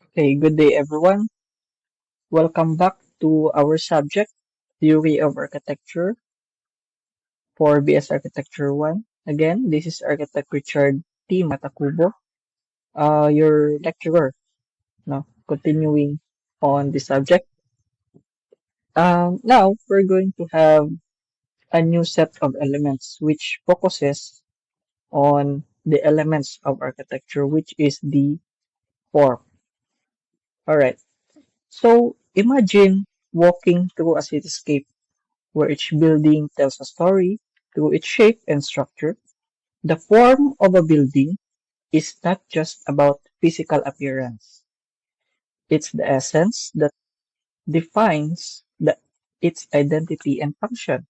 Okay, good day everyone. Welcome back to our subject, Theory of Architecture for BS Architecture 1. Again, this is Architect Richard T. Matacubo, your lecturer, no, continuing on the subject. Now, we're going to have a new set of elements which focuses on the elements of architecture, which is the form. Alright, so imagine walking through a cityscape where each building tells a story through its shape and structure. The form of a building is not just about physical appearance. It's the essence that defines its identity and function.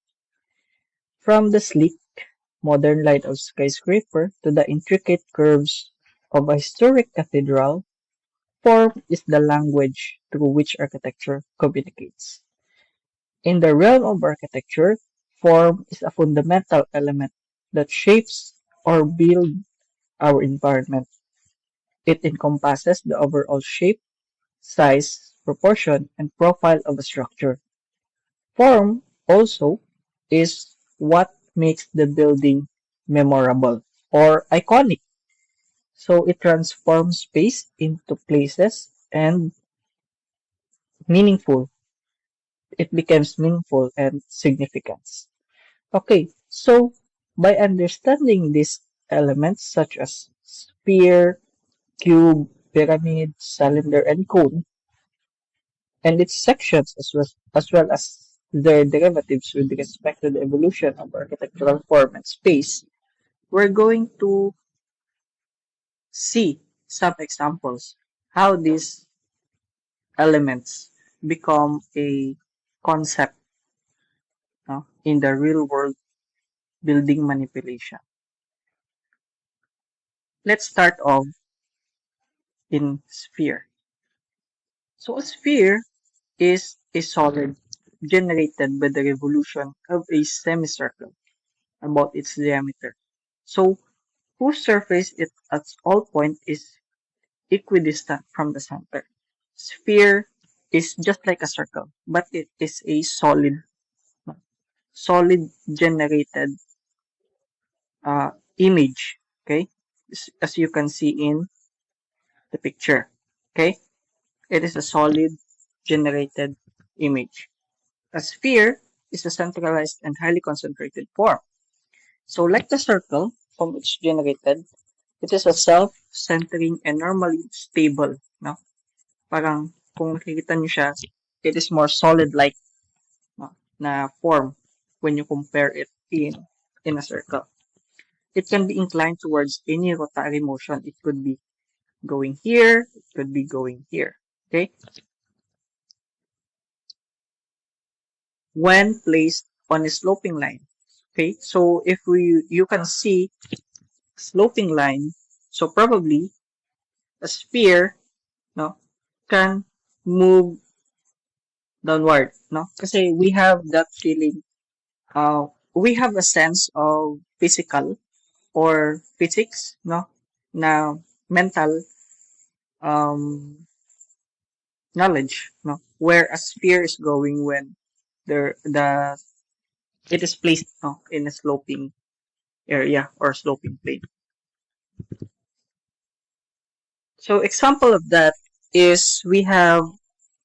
From the sleek, modern light of skyscraper to the intricate curves of a historic cathedral, form is the language through which architecture communicates. In the realm of architecture, form is a fundamental element that shapes or builds our environment. It encompasses the overall shape, size, proportion, and profile of a structure. Form also is what makes the building memorable or iconic. So it transforms space into places and meaningful. It becomes meaningful and significance. Okay, so by understanding these elements such as sphere, cube, pyramid, cylinder, and cone, and its sections as well as their derivatives with respect to the evolution of architectural form and space, we're going to see some examples how these elements become a concept in the real world building manipulation. Let's start off in sphere. So a sphere is a solid generated by the revolution of a semicircle about its diameter. So whose surface it at all points is equidistant from the center. Sphere is just like a circle, but it is a solid generated image. Okay, as you can see in the picture. Okay, it is a solid generated image. A sphere is a centralized and highly concentrated form. So like the circle from which generated, it is a self-centering and normally stable. No? Parang kung nakikita nyo siya, it is more solid-like na form when you compare it in a circle. It can be inclined towards any rotary motion. It could be going here, it could be going here. Okay? When placed on a sloping line. Okay? So if you can see sloping line, so probably a sphere no can move downward, no? Kasi we have that feeling, we have a sense of physical or physics, no? Na mental um, knowledge, no? Where a sphere is going when the it is placed no, in a sloping area or sloping plane. So example of that is we have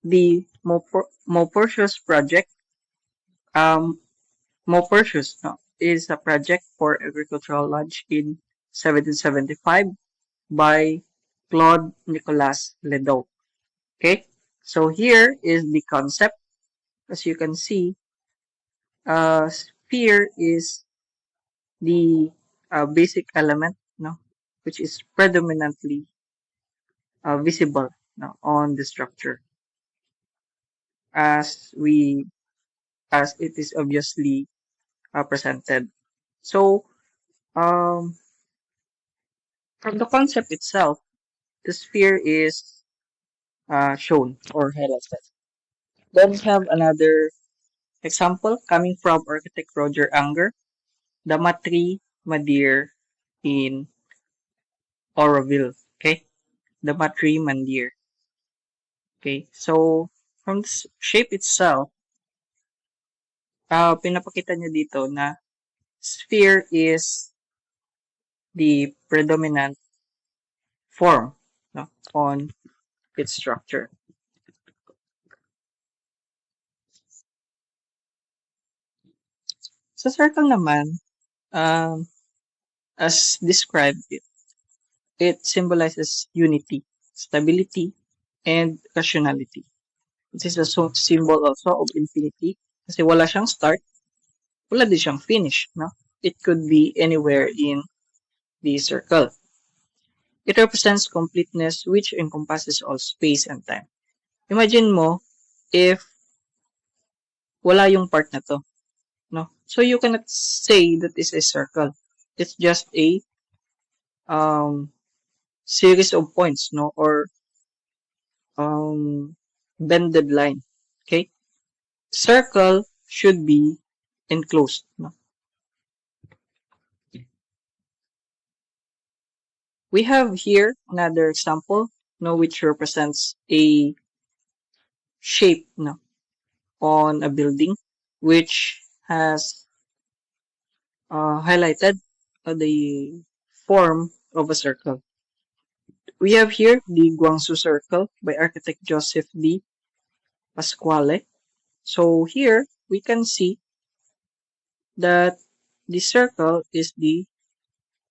the Maupertuis project. Maupertuis no, is a project for agricultural lunch in 1775 by Claude Nicolas Ledoux. Okay, so here is the concept. As you can see, sphere is the basic element, no, which is predominantly visible no, on the structure as we as it is obviously presented. So from the concept itself, the sphere is shown or highlighted. Then we have another example coming from architect Roger Anger, the Matri Mandir in Oroville. Okay, the Matri Mandir. Okay, so from the shape itself, pinapakita niya dito na sphere is the predominant form, no, on its structure. Sa circle naman, um, as described, it symbolizes unity, stability, and rationality. It is a symbol also of infinity kasi wala siyang start, wala din siyang finish. No? It could be anywhere in the circle. It represents completeness which encompasses all space and time. Imagine mo if wala yung part na to. No? So you cannot say that is a circle. It's just a um, series of points, no, or bended line. Okay, circle should be enclosed. No? We have here another example, no, which represents a shape, no, on a building, which has highlighted the form of a circle. We have here the Guangzhou Circle by architect Joseph D. Pasquale. So here we can see that the circle is the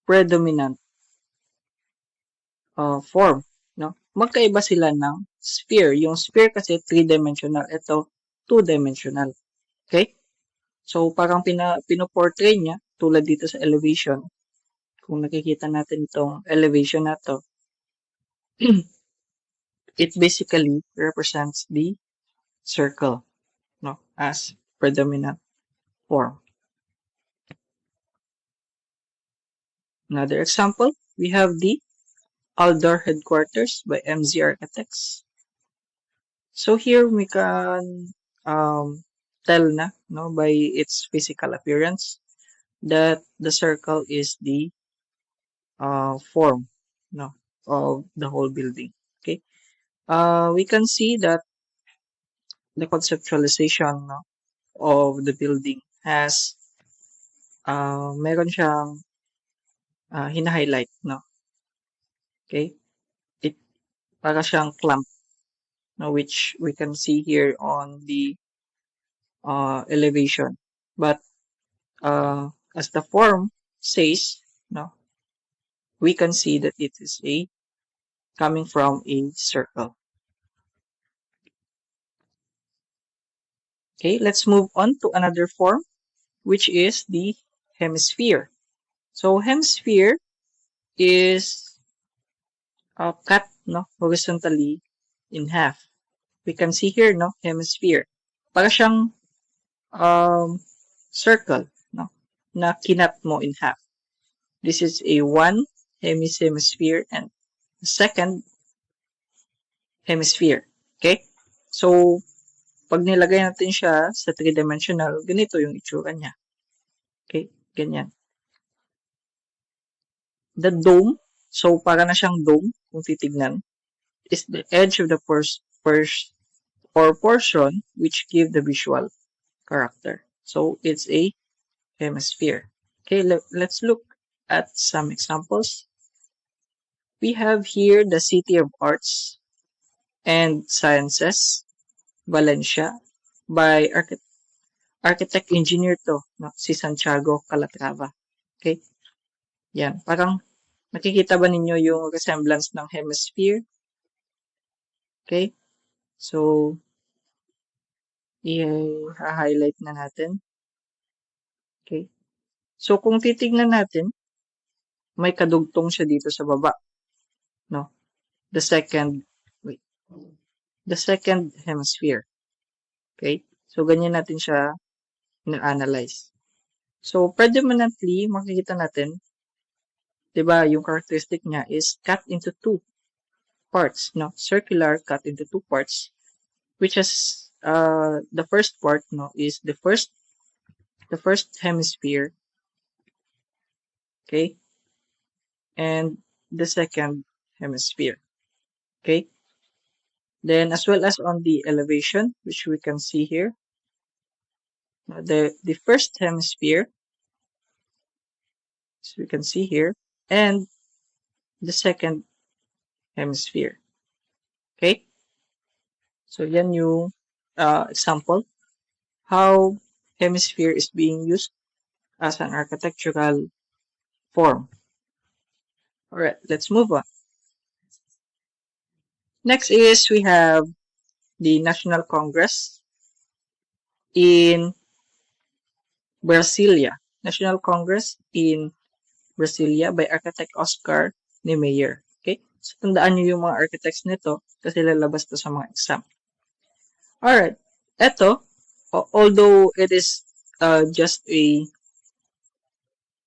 predominant form. No? Magkaiba sila ng sphere. Yung sphere kasi 3-dimensional. Ito, 2-dimensional. Okay? So, parang pinoportray niya, tulad dito sa elevation. Kung nakikita natin itong elevation na to, it basically represents the circle, no, as predominant form. Another example, we have the Aldor Headquarters by MZ Architects. So here we can tell na, no, by its physical appearance that the circle is the form, no, of the whole building. Okay, we can see that the conceptualization, no, of the building has meron siyang hina-highlight, no. Okay, it para siyang clamp, no, which we can see here on the elevation. But as the form says, no, we can see that it is a coming from a circle. Okay, let's move on to another form, which is the hemisphere. So hemisphere is cut, no, horizontally in half. We can see here, no, hemisphere. Para siyang circle, no, na kinat mo in half. This is a one hemisphere and second hemisphere. Okay? So, pag nilagay natin siya sa 3-dimensional, ganito yung itsura niya. Okay? Ganyan. The dome, so para na siyang dome, kung titignan, is the edge of the first or portion which give the visual character. So, it's a hemisphere. Okay, let's look at some examples. We have here the City of Arts and Sciences, Valencia, by architect engineer to, no? Si Santiago Calatrava. Okay? Yan. Parang nakikita ba ninyo yung resemblance ng hemisphere? Okay? So, i-highlight na natin. Okay? So, kung titignan natin, may kadugtong siya dito sa baba. No? The second hemisphere. Okay? So, ganyan natin siya na-analyze. So, predominantly, makikita natin, diba, yung characteristic niya is cut into two parts, no? Circular cut into two parts, which is, the first part, no, is the first hemisphere, okay? And the second hemisphere, okay? Then as well as on the elevation, which we can see here, the first hemisphere, as we can see here, and the second hemisphere. Okay? So yan yung example how hemisphere is being used as an architectural form. Alright, let's move on. Next is we have the National Congress in Brasilia. National Congress in Brasilia by architect Oscar Niemeyer. Okay? So, tandaan nyo yung mga architects nito kasi lalabas to sa mga exam. Alright. Ito, although it is just a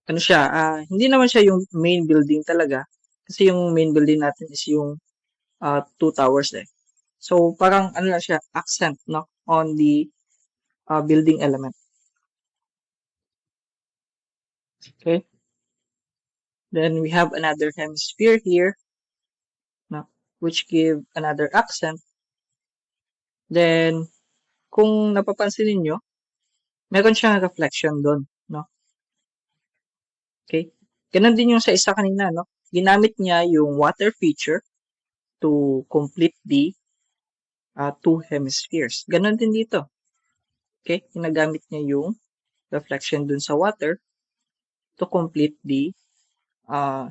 ano siya, hindi naman siya yung main building talaga. Kasi yung main building natin is yung two towers eh. So, parang ano lang siya, accent, no? On the building element. Okay? Then we have another hemisphere here, no? Which give another accent. Then, kung napapansin niyo, meron siyang reflection doon, no? Okay? Ganun din yung sa isa kanina, no? Ginamit niya yung water feature to complete the two hemispheres. Ganun din dito. Okay? Ginagamit niya yung reflection dun sa water to complete the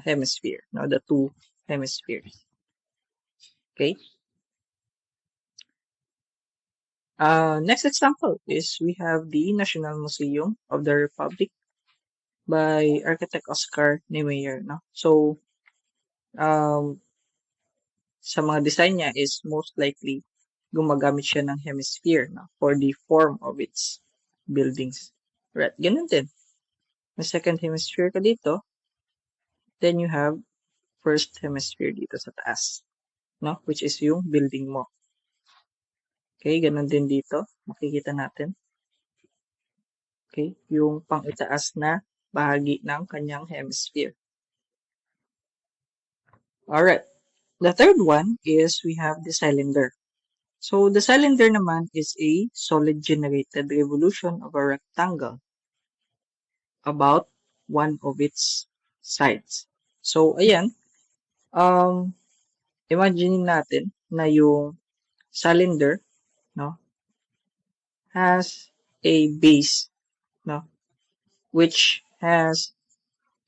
hemisphere, no? The two hemispheres. Okay? Next example is we have the National Museum of the Republic by architect Oscar Niemeyer, no? So, sa mga design niya is most likely gumagamit siya ng hemisphere, no? For the form of its buildings. Right, ganun din. May second hemisphere ka dito, then you have first hemisphere dito sa taas, no? Which is yung building mo. Okay, ganun din dito. Makikita natin. Okay, yung pang-itaas na bahagi ng kanyang hemisphere. Alright. The third one is we have the cylinder. So, the cylinder naman is a solid generated revolution of a rectangle about one of its sides. So, ayan. Imagine natin na yung cylinder, no, has a base, no, which has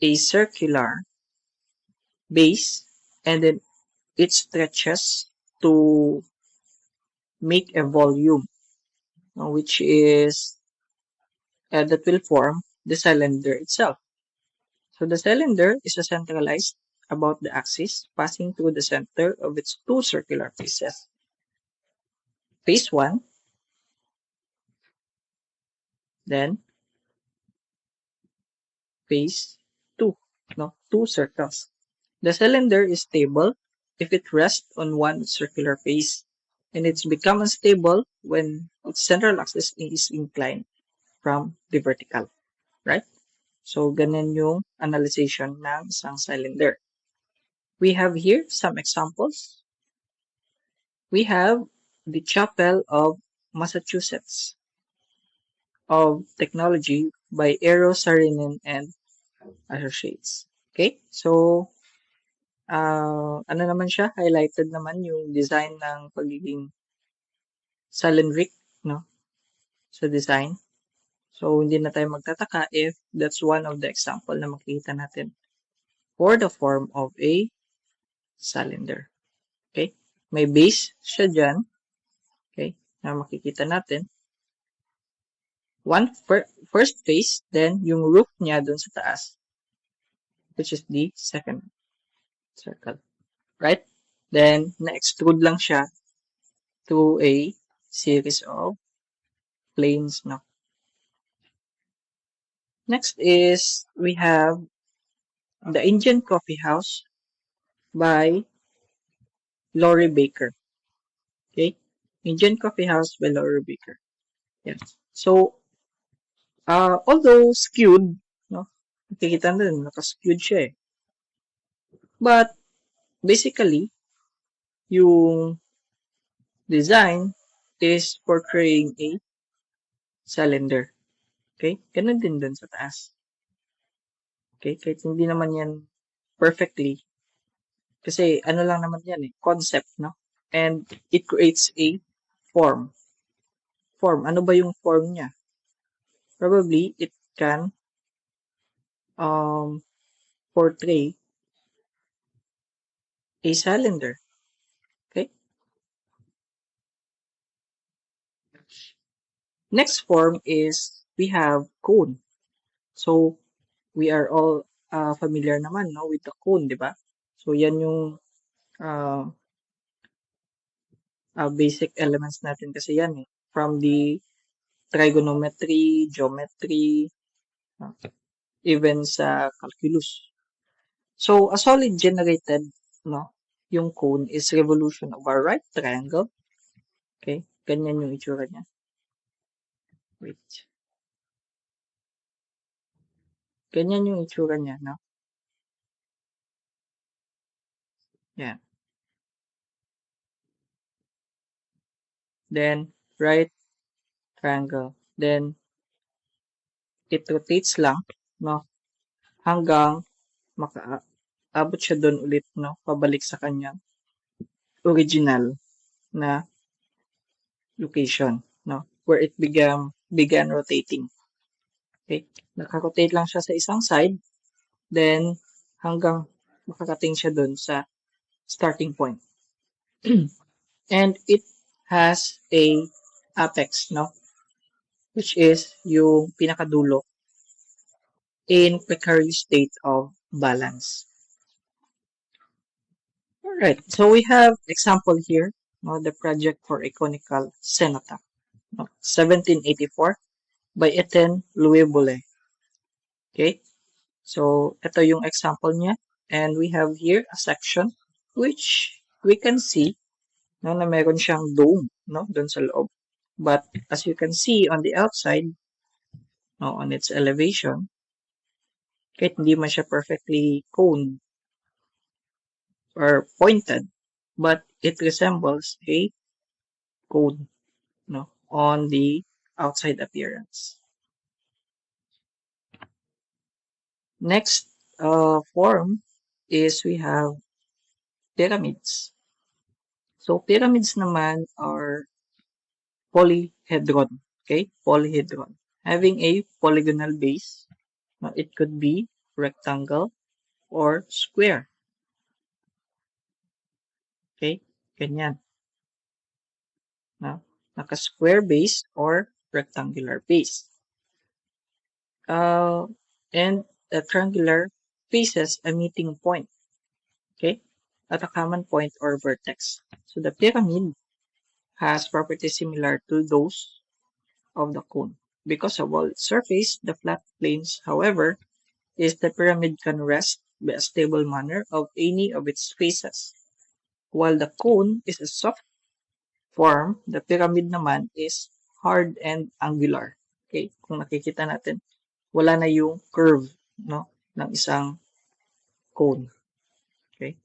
a circular base, and then it stretches to make a volume, no, which is that will form the cylinder itself. So the cylinder is centralized about the axis, passing through the center of its two circular faces. Phase 1, then phase 2, no, two circles. The cylinder is stable if it rests on one circular face, and it's become unstable when its central axis is inclined from the vertical, right? So, ganun yung analyzation ng isang cylinder. We have here some examples. We have the Chapel of Massachusetts of Technology by Eero Saarinen and Associates. Okay? So, ano naman siya? Highlighted naman yung design ng pagiging cylindric, no? Sa design. So, hindi na tayo magtataka if that's one of the example na makikita natin for the form of a cylinder. Okay? May base siya dyan. Okay? Na makikita natin. First face, then yung roof niya dun sa taas, which is the second circle. Right? Then, na-extrude lang siya to a series of planes, no? Next is, we have the Indian Coffee House by Laurie Baker. Okay? Indian Coffee House by Laurie Baker. Yes. So, although skewed, no? Nakikita na rin, naka-skewed siya eh. But, basically, yung Design is portraying a cylinder. Okay? Ganun din dun sa taas. Okay? Kahit hindi naman yan perfectly. Kasi ano lang naman yan eh, concept, no? And it creates a form. Form. Ano ba yung form niya? Probably, it can um, portray a cylinder. Okay? Next form is we have cone. So, we are all familiar naman no, with the cone, di ba? So, yan yung uh, basic elements natin kasi yan eh. From the trigonometry, geometry, uh, even sa calculus. So, a solid generated, no, yung cone is revolution of a right triangle. Okay? Ganyan yung itsura niya. Wait. Ganyan yung itsura niya, no? Yan. Then, right triangle. Then, it rotates lang, no? Hanggang makaabot siya doon ulit, no? Pabalik sa kanyang original na location, no? Where it began rotating. Okay? Nakarotate lang siya sa isang side, then hanggang makakating siya doon sa starting point. And it has a apex, no? Which is yung pinakadulo in precarious state of balance. Alright, so we have example here, no, the project for a conical cenotaph, no, 1784 by Etienne Louis Boulle. Okay, so ito yung example niya, and we have here a section which we can see no, na meron siyang dome no, dun sa loob. But as you can see on the outside, no, on its elevation, kahit hindi man siya perfectly coned or pointed, but it resembles a cone no, on the outside appearance. Next form is we have pyramids. So pyramids naman are polyhedron. Okay, polyhedron. Having a polygonal base. Now, it could be rectangle or square. Okay, ganyan. Now, naka-square base or rectangular base. And the triangular faces a meeting point. Okay, at a common point or vertex. So the pyramid has properties similar to those of the cone. Because of all its surface, the flat planes, however, is the pyramid can rest by a stable manner of any of its faces. While the cone is a soft form, the pyramid naman is hard and angular. Okay, kung nakikita natin, wala na yung curve no, ng isang cone. Okay?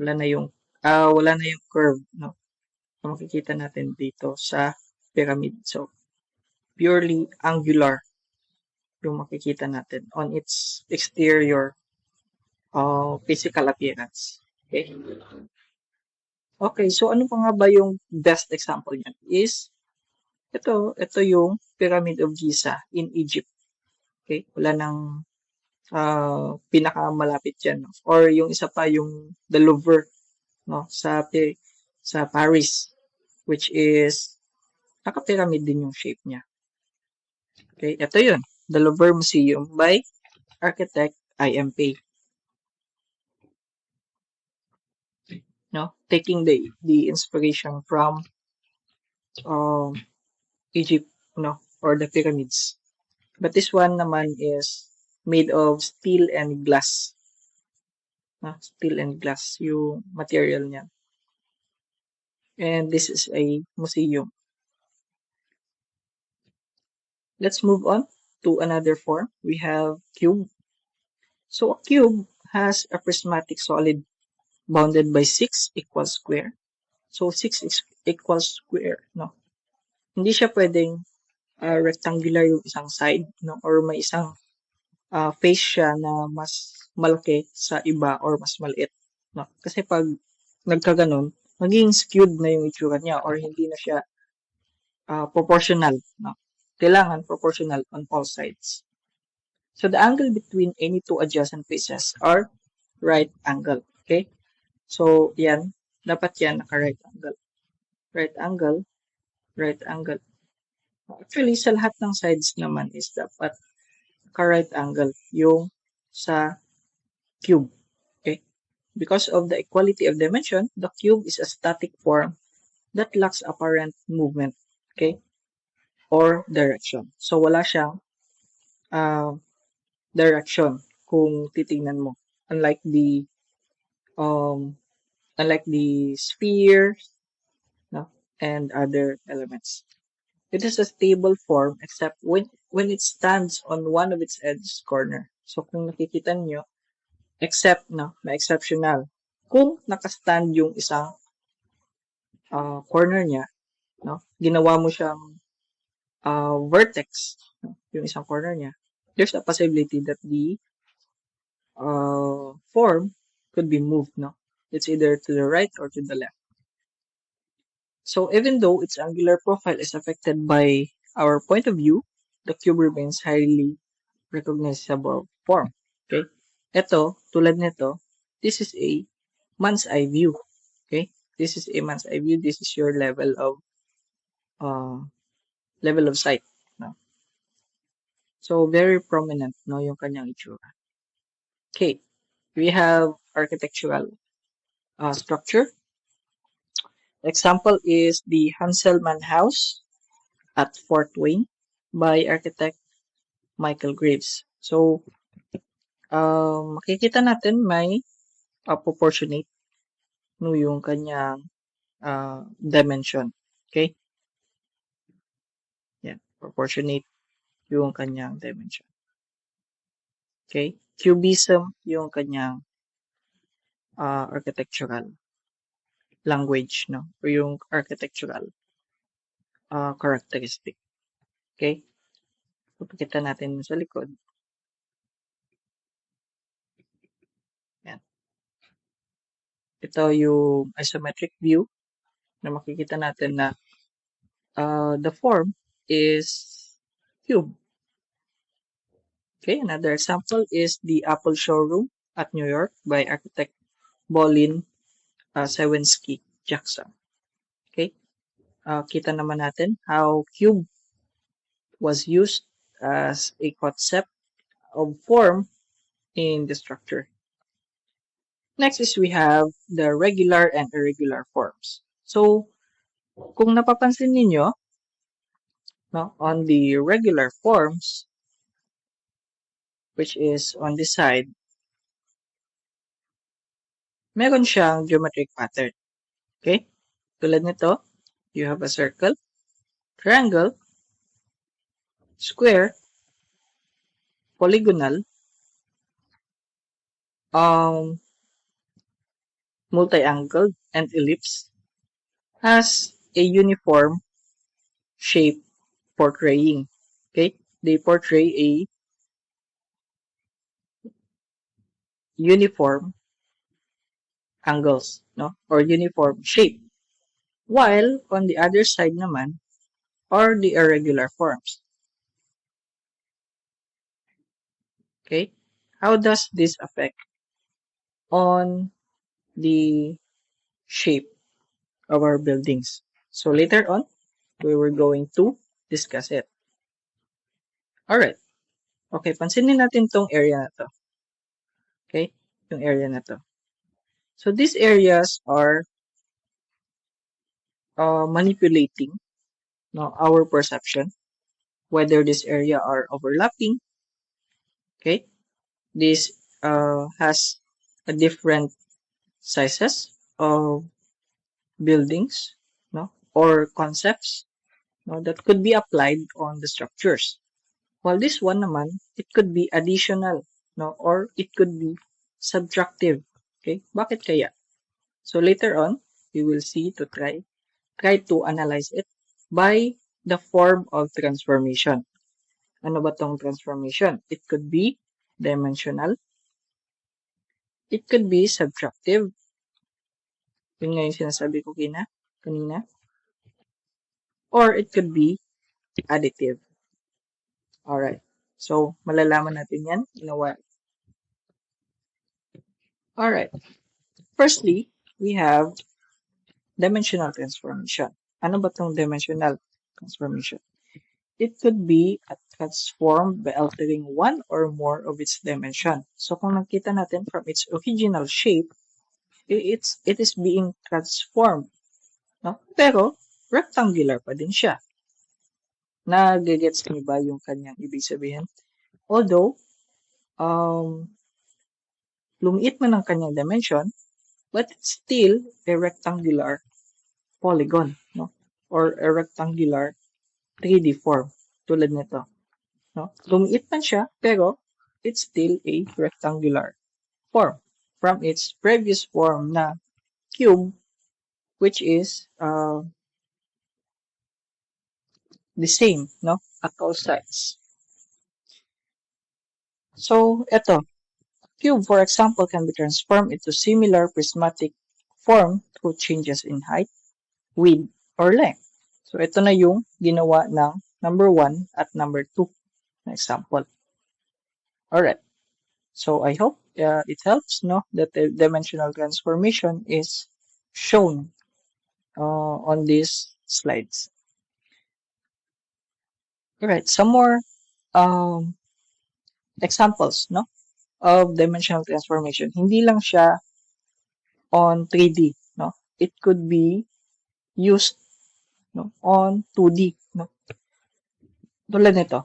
Wala na yung curve no. So, makikita natin dito sa pyramid. So, purely angular yung makikita natin on its exterior physical appearance. Okay? Okay, so ano pa nga ba yung best example niyan? Is ito yung Pyramid of Giza in Egypt. Okay? Wala nang pinakamalapit diyan, no? Or yung isa pa yung the Louvre, no, sa Paris, which is naka-pyramid din yung shape niya. Okay, ito yun. The Louvre Museum by architect I.M. Pei. No, taking the inspiration from Egypt, no, or the pyramids. But this one naman is made of steel and glass. Steel and glass yung material niya. And this is a museum. Let's move on to another form. We have cube. So a cube has a prismatic solid bounded by 6 equal square. So 6 is equals square, no? Hindi siya pwedeng rectangular yung isang side, no? Or may isang face siya na mas malaki sa iba or mas maliit, no? Kasi pag nagkaganon, magiging skewed na yung itsura niya or hindi na siya proportional, no? Kailangan proportional on all sides. So the angle between any two adjacent faces are right angle. Okay? So, yan. Dapat yan naka-right angle. Right angle, right angle. Actually, sa lahat ng sides naman is dapat naka-right angle yung sa cube. Okay? Because of the equality of dimension, the cube is a static form that lacks apparent movement. Okay? Or direction. So, wala siyang direction kung titingnan mo. Unlike the sphere, no, and other elements. It is a stable form except when it stands on one of its edge corner. So kung nakikita niyo, except no, may exceptional. Kung nakastand yung isang corner niya, no, ginawa mo siyang vertex, no, yung isang corner niya, there's a possibility that the form could be moved, no? It's either to the right or to the left. So even though its angular profile is affected by our point of view, the cube remains highly recognizable form. Okay? Ito, tulad nito, this is a man's eye view. Okay? This is a man's eye view. This is your level of sight. No? So very prominent, no, yung kanyang itsura. Okay. We have architectural structure. Example is the Hanselman House at Fort Wayne by architect Michael Graves. So, makikita natin may proportionate no yung kanyang dimension. Okay? Yan. Proportionate yung kanyang dimension. Okay? Cubism yung kanyang architectural language, no? O yung architectural characteristic. Okay? So, pakita natin sa likod. Yan. Ito yung isometric view na makikita natin na the form is cube. Okay, another example is the Apple showroom at New York by architect Bolin Sawinski Jackson. Okay, kita naman natin how cube was used as a concept of form in the structure. Next is we have the regular and irregular forms. So, kung napapansin ninyo, no, on the regular forms, which is on this side, meron siyang geometric pattern. Okay? Tulad nito, you have a circle, triangle, square, polygonal, multi-angle, and ellipse has a uniform shape portraying. Okay? They portray a uniform angles, no? Or uniform shape. While on the other side naman are the irregular forms. Okay? How does this affect on the shape of our buildings? So later on, we were going to discuss it. Alright. Okay, pansinin natin tong area na to. Okay? Yung area na to. So these areas are manipulating, no, our perception, whether this area are overlapping. Okay? This has a different sizes of buildings, no, or concepts, no, that could be applied on the structures. While this one naman, it could be additional, no, or it could be subtractive. Okay? Bakit kaya? So later on, we will see to try to analyze it by the form of transformation. Ano ba tong transformation? It could be dimensional. It could be subtractive. Yun nga yung sinasabi ko kanina. Or it could be additive. Alright. So, malalaman natin yan in a while. Alright. Firstly, we have dimensional transformation. Ano ba tong dimensional transformation? It could be transformed by altering one or more of its dimension. So, kung nakita natin from its original shape, it is being transformed. No? Pero, rectangular pa din siya. Nagigets niyo ba yung kanyang ibig sabihin? Although, lumiit man ang kanyang dimension, but it's still a rectangular polygon, no? Or a rectangular 3D form, tulad nito. No? Lumiit man siya, pero it's still a rectangular form from its previous form na cube, which is the same, no? At all sides. So, ito. Cube, for example, can be transformed into similar prismatic form through changes in height, width, or length. So, ito na yung ginawa ng number 1 at number 2 na example. Alright. So, I hope it helps, no? That the dimensional transformation is shown on these slides. Alright, some more examples, no? Of dimensional transformation. Hindi lang siya on 3D, no? It could be used, no, on 2D, no? Tulad nito,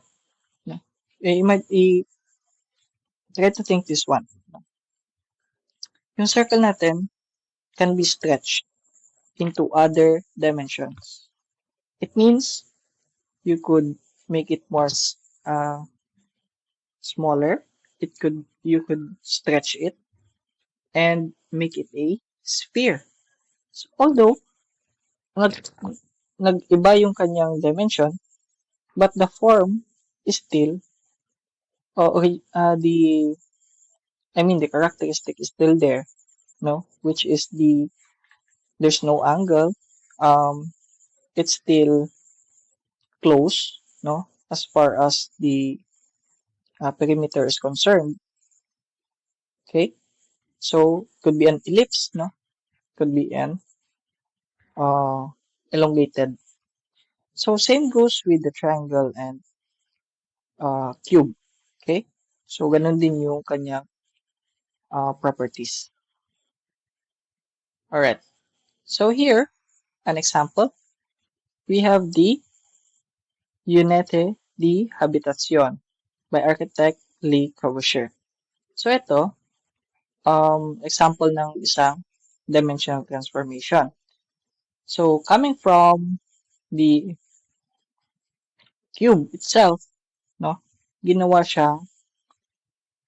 no? Try to think this one. No? Yung circle natin can be stretched into other dimensions. It means you could make it more smaller. You could stretch it and make it a sphere. So, although nag-iba yung kanyang dimension, but the form is still the characteristic is still there, no? Which is there's no angle. It's still close, no? As far as the perimeter is concerned. Okay? So, could be an ellipse, no? Could be an elongated. So, same goes with the triangle and cube. Okay? So, ganun din yung kanyang properties. Alright. So, here, an example. We have the Unité de Habitation by architect Le Corbusier. So, ito, example ng isang dimensional transformation. So, coming from the cube itself, no, ginawa siyang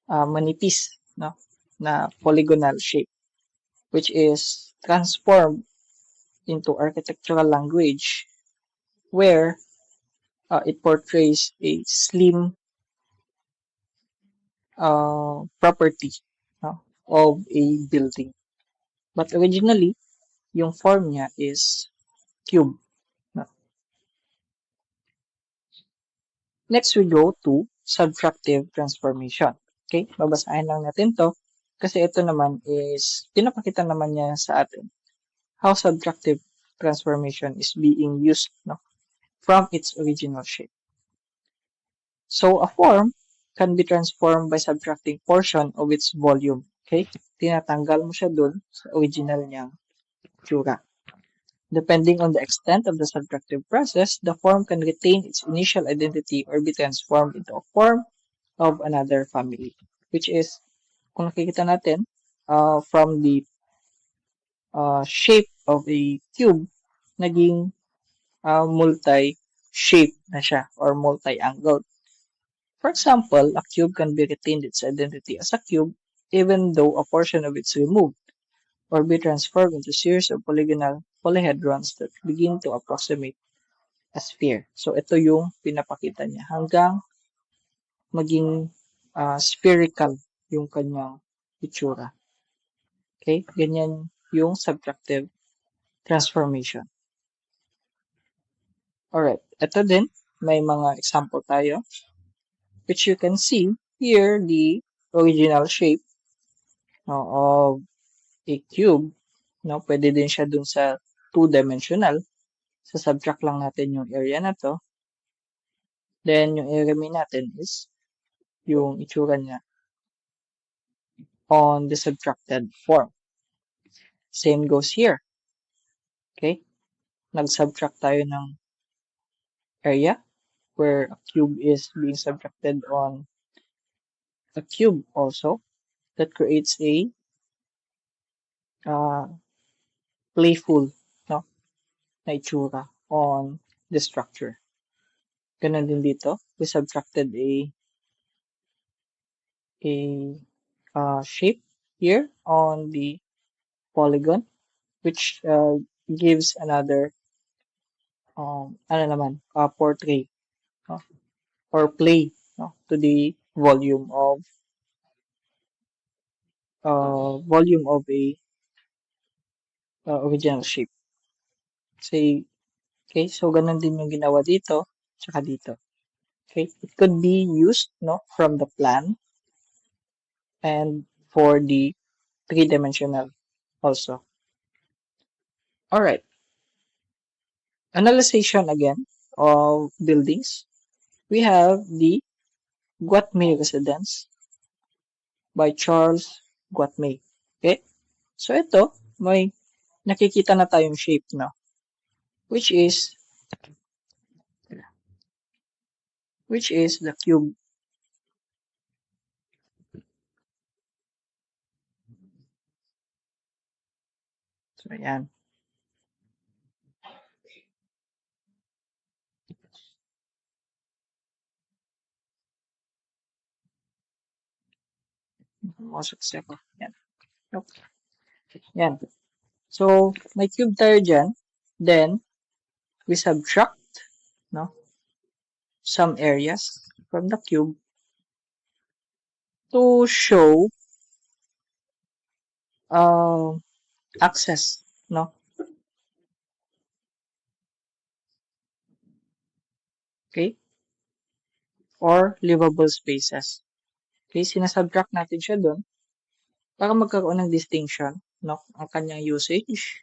manipis, no, na polygonal shape, which is transformed into architectural language where it portrays a slim property, no, of a building. But originally, yung form niya is cube. No? Next, we go to subtractive transformation. Okay, babasahin lang natin to kasi ito naman is pinapakita naman niya sa atin how subtractive transformation is being used, no, from its original shape. So, a form can be transformed by subtracting portion of its volume. Okay? Tinatanggal mo siya dun sa original niyang tsura. Depending on the extent of the subtractive process, the form can retain its initial identity or be transformed into a form of another family. Which is, kung nakikita natin, from the shape of a cube, naging multi-shape na siya or multi-angled. For example, a cube can be retained its identity as a cube even though a portion of it's removed. or be transformed into series of polygonal polyhedrons that begin to approximate a sphere. So, ito yung pinapakita niya hanggang maging spherical yung kanyang itsura. Okay? Ganyan yung subtractive transformation. Alright. Ito din, may mga example tayo, which you can see here the original shape of a cube. No? Pwede din siya dun sa two-dimensional. So, subtract lang natin yung area na to. Then, yung area natin is yung itsura niya on the subtracted form. Same goes here. Okay? Nag-subtract tayo ng area where a cube is being subtracted on a cube also. That creates a uh, playful, no, na itsura on the structure. Ganun din dito. We subtracted a shape here on the polygon, which gives another portrait, no? Or play, no? To the volume of a original shape. Say, okay, so ganun din yung ginawa dito, tsaka dito. Okay, it could be used, no, from the plan and for the three-dimensional also. Alright, analyzation again of buildings. We have the Guatme residence by Charles Guatme. Okay, so ito, may nakikita na tayong shape, no, which is the cube. So, ayan. Most example. Yan. Okay. Yan. So, may cube tayo dyan. Then, we subtract, no, some areas from the cube to show access, no? Okay? Or livable spaces. Okay? Sinasubtract natin siya doon para magkaroon ng distinction, no? Ang kanyang usage,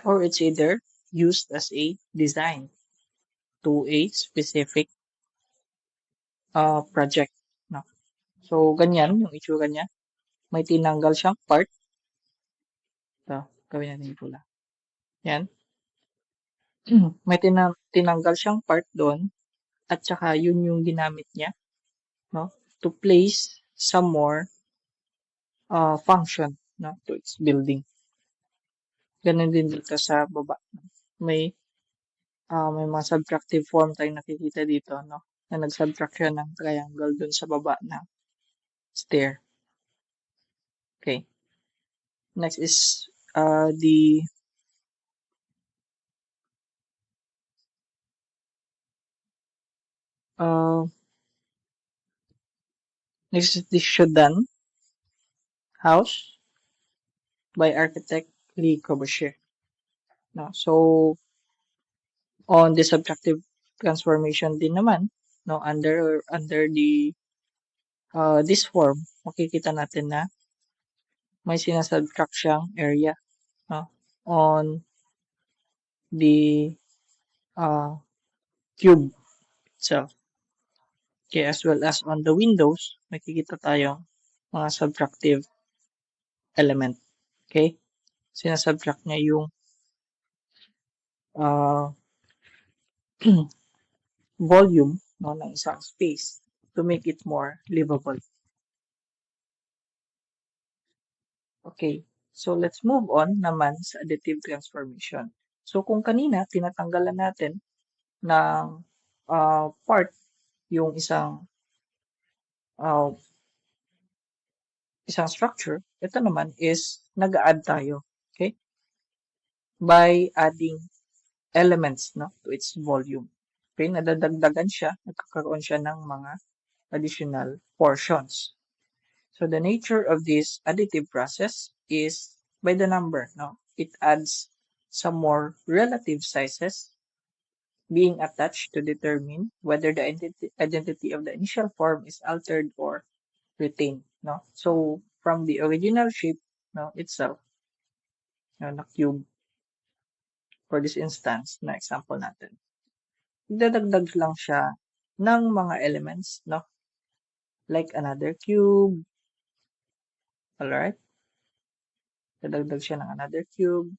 or it's either used as a design to a specific project, no? So, ganyan yung itsura niya. May tinanggal siyang part. Ito, gawin natin yung pula. Yan. May tinanggal siyang part doon at saka yun yung ginamit niya, no, to place some more function, no, to its building. Ganun din dito sa baba. May mga subtractive form tayong nakikita dito, no, na nag-subtract siya ng triangle dun sa baba ng stair. Okay. Next is the next is the Shodan house by architect Le Corbusier. No, so on the subtractive transformation din naman, no, under the this form, makikita natin na may sinasubtract siyang area, no, on the cube itself. Okay, as well as on the windows, makikita tayong mga subtractive element. Okay? Sinasubtract niya yung volume, no, ng isang space to make it more livable. Okay, so let's move on naman sa additive transformation. So kung kanina, tinatanggalan natin ng part yung isang structure, ito naman is nag-add tayo by adding elements, no, to its volume. Okay, nadadagdagan siya, nagkakaroon siya ng mga additional portions. So the nature of this additive process is by the number, no? It adds some more relative sizes being attached to determine whether the identity of the initial form is altered or retained, no? So from the original shape, no, itself, no, na cube for this instance na example natin, idadagdag lang siya ng mga elements, no? Like another cube, alright? Dadagdag siya ng another cube,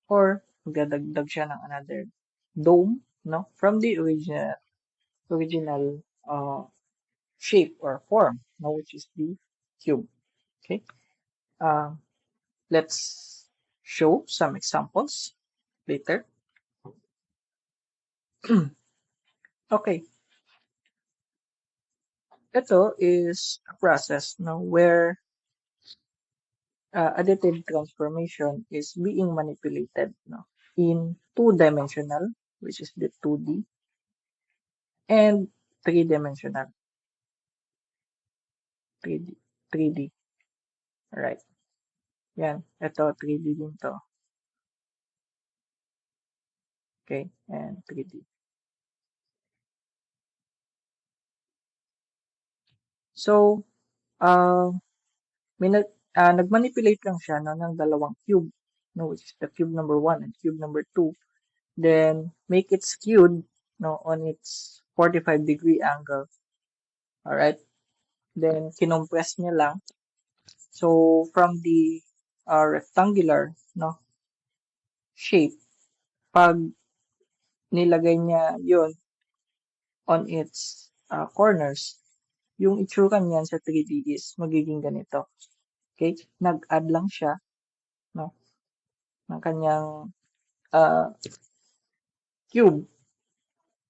or magdadagdag siya ng another dome, no? From the original shape or form, no? Which is the cube. Okay. Uh, let's show some examples later. Okay. Ito is a process, no, where additive transformation is being manipulated, no, in two-dimensional, which is the 2D, and three-dimensional, 3D, 3D. Right. Yan. Ito, 3D din to. Okay. And 3D. So, uh, nag-manipulate lang siya, no, ng dalawang cube, no, which is the cube number 1 and cube number 2. Then, make it skewed, no, on its 45-degree angle. Alright. Then, kinompress niya lang. So, from the rectangular, no, shape, pag nilagay niya yon on its corners, yung itsura niyan sa 3D is magiging ganito. Okay? Nag-add lang siya, no, ng kanyang cube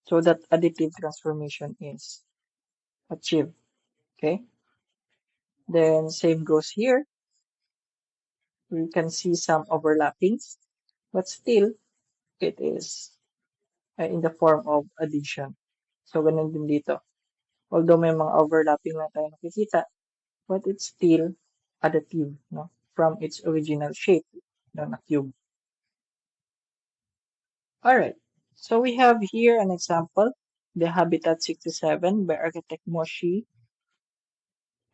so that additive transformation is achieved. Okay? Then same goes here. We can see some overlappings, but still it is in the form of addition. So ganun din dito. Although may mga overlapping na tayo nakikita, but it's still additive, no, from its original shape, no, na cube. Alright, so we have here an example, the Habitat 67 by architect Moshi,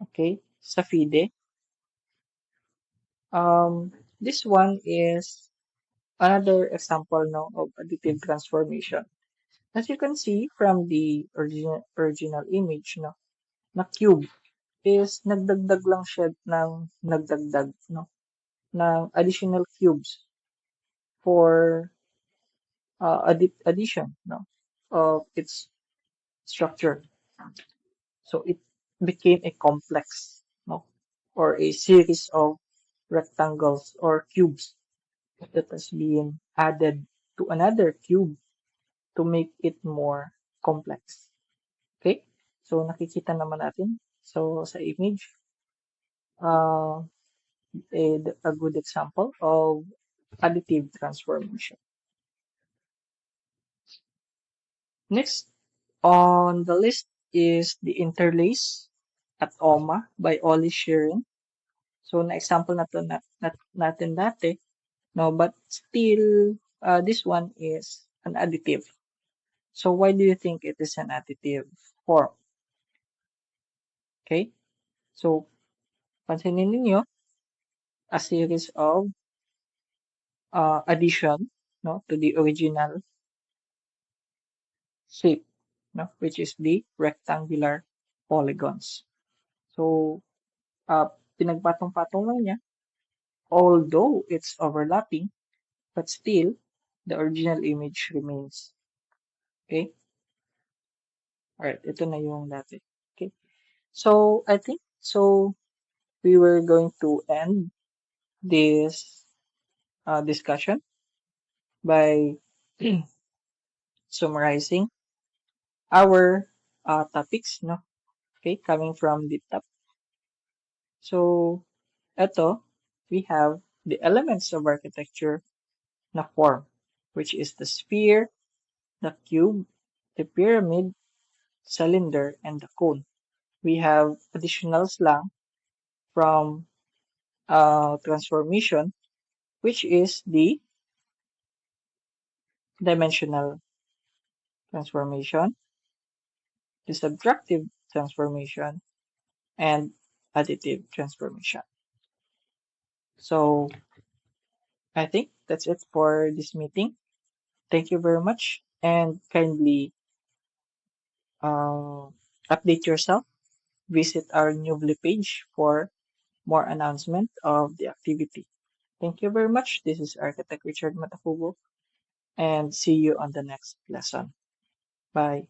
okay, sa FIDE. This one is another example, no, of additive transformation. As you can see from the original image, no, na cube is nagdagdag lang siya ng nagdagdag, no, ng additional cubes for addition, no, of its structure. So it became a complex, no, or a series of rectangles or cubes that has been added to another cube to make it more complex. Okay? So nakikita naman natin. So sa image, uh, a good example of additive transformation. Next on the list is the interlace at OMA by Oli Shearing. So na-example natin dati, no, but still this one is an additive. So why do you think it is an additive form? Okay? So pansinin ninyo, a series of addition, no, to the original shape, no, which is the rectangular polygons. So pinagpatong-patong lang niya, although it's overlapping, but still the original image remains. Okay? Alright, ito na yung dati. Okay? So, I think, so we were going to end this discussion by summarizing our topics, no? Okay, coming from the top. So, ito, we have the elements of architecture, na form, which is the sphere, the cube, the pyramid, cylinder, and the cone. We have additional slang from transformation, which is the dimensional transformation, the subtractive transformation, and additive transformation. So I think that's it for this meeting. Thank you very much and kindly uh, update yourself. Visit our Newbly page for more announcement of the activity. Thank you very much. This is Architect Richard Matafugo and see you on the next lesson. Bye.